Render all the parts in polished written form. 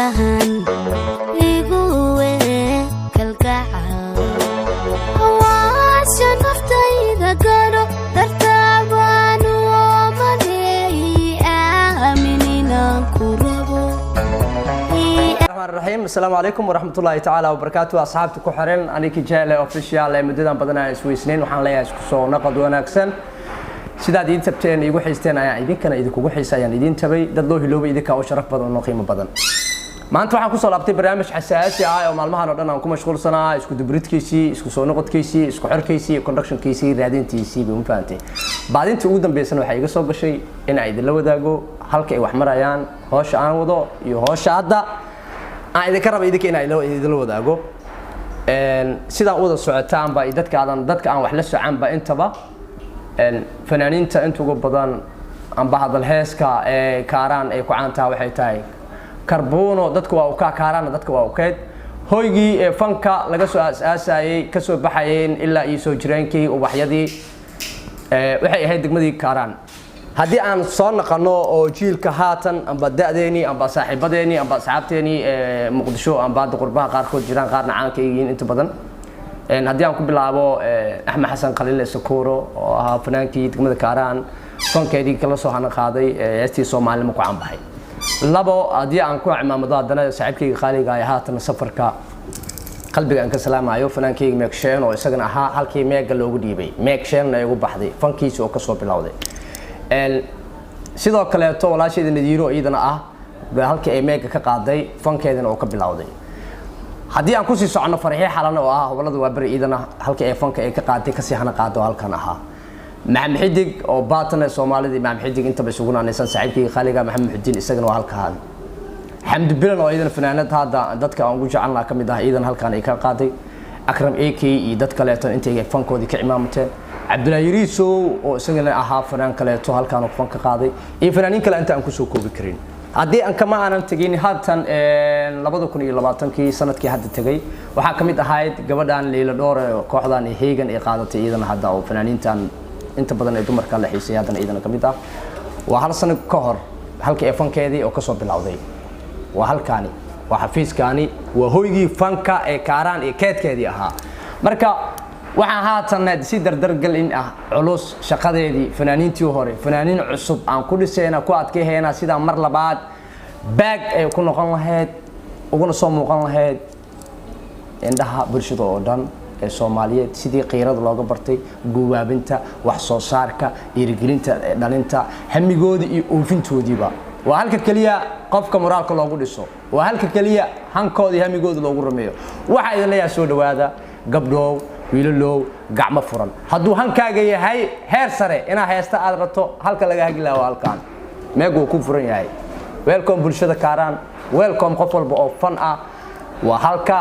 sahan igu kalgacal hawaasha naftayda garo dartaabaan wamaleey aaminina ku rabo. الرحيم السلام عليكم ورحمة الله تعالى وبركاته أصحابتي كحرين أنا كجال أوفيشال مدة بدنا أسوي سنين وحنا ليا سو نقد وناكسن سيدا دين تبتين يقول حيستين إذا كان إذا كوجو حيسا يعني دين تبي دلوه لوبي إذا كأو شرف بدن وقيمة بدن ما أنتوا حنكون صلابتي برنامج حساسي ومع المهنة ودنا نكون مشغول سنة إسكو دبريت كيسي إسكو سو نقد كيسي إسكو حر كيسي كوندكشن كيسي رادين تيسي بمفانتي بعدين تقودن بيسنا وحيجي صوب شيء إن عيد لو داقو هالك وحمريان هوش عن وضو يهوش عدا إذا كرب إذا كنا إذا لو ذاقو سيدا أوضة سعتان با إذا كان ضدك عن وحلسه عن با أنت با فنانين أنتوا قبضان عن بعض الهيسكا كاران كوعنتا وحيتاي كربونو ضدك وأوكا كاران ضدك وأوكيد هويجي فنكا لقصو أساسي كسو بحيين إلا يسو جرينكي وبحيدي وحي هيدك مدي كاران haddii aan soo naqano oo jiilka haatan amba da'deeni amba saaxiibadeeni amba asxaabteeni muqdisho amba qurbaha qaarkood jiraan qaarna caan ka yihiin inta badan haddii aan ku bilaabo Axmed Xasan Khaliil Sakoro oo ahaa fanaankii degmada Kaaraan fankeedii kala soo hana qaaday heestii Soomaaliya ku caan baxay labo haddii aan ku cimaamado haddana saaxiibkayga qaaliga ah haatan safarka qalbiga aan ka salaamayo fanaankayga Meekshen oo isagana ahaa halkii meega loogu dhiibay Meekshen ay ugu baxday fankiisa oo ka soo bilowday sidoo kale to walaasheeda nadiiro iyadana ah halkii ay meega ka qaaday fankeedana oo ka bilowday haddii aan ku sii socono farxii xalan oo ah hawlada waa bari iyadana halkii ay fanka ay ka qaaday ka sii hana qaado halkan ahaa Maxamed Xidig oo baatana Soomaalida Maxamed Xidig inta bay sugu naanaysan saaxiibkii khaliga Maxamed Xudiin isagana waa halkaan Xamdi Bilan oo iyadana fanaanad hada dadka aan ugu jecelnaa kamid ah iyadana halkaan ay ka qaaday Akram AK iyo dad kale oo intay fankoodii ka imaamuteen Abdullahi Yariso oo isagana ahaa fanaan kale oo halkaan oo fanka qaaday iyo fanaanin kale inta aan ku soo koobi karin haddii aan kama aanan tagin haatan 2020 sanadkii hadda tagay waxa kamid ahayd gabadhan Leila Dhoore kooxdan Heegan ay qaadatay iyadana hadda oo fanaanintan inta badan ay dumarka la xiisay hadana iyadana kamid ah waa hal sano ka hor halkii ay fankeedii oo ka soo bilowday waa halkaani waa xafiiskaani waa hoygii fanka ee Kaaraan ee keedkeedii ahaa marka waxaan haatan si dardargal in ah culus shaqadeedii fanaaniintii hore fanaaniin cusub aan ku dhisayna ku adkeeyna sida mar labaad baag ay ku noqon lahayd uguna soo muuqan lahayd indhaha bulshada oo dhan ee Soomaaliyeed sidii qiirada looga bartay guwaabinta wax soo saarka dhiirigelinta dhalinta hamigoodi iyo oofintoodiiba waa halka kaliya qofka moraalka loogu dhiso waa halka kaliya hankoodi hamigoodi loogu rameeyo waxa idin leeyahay soo dhawaada gabdhow wiilalow gacmo furan hadduu hankaaga yahay heer sare ina heesta aad rato halka laga hagilaa waa halkaan meegu ku furan yahay welcome bulshada Kaaraan welcome qof walba oo fan ah waa halka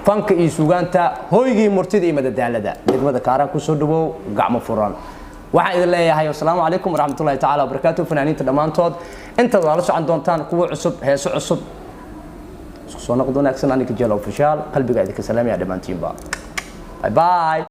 fanka iyo suugaanta hooygii murtida iyo madadaalada degmada Kaaraan ku soo dhawow gacmo furan waxaan idin leeyahay assalaamu calaykum waraxmatullaahi tacaala wabarakaatuh fanaaniinta dhamaantood inta wada la socon doontaan kuwa cusub heeso cusub isku soo noqdo wanaagsan aniga jeel official qalbiga idinka salaamaya dhamaantiinba bye bye.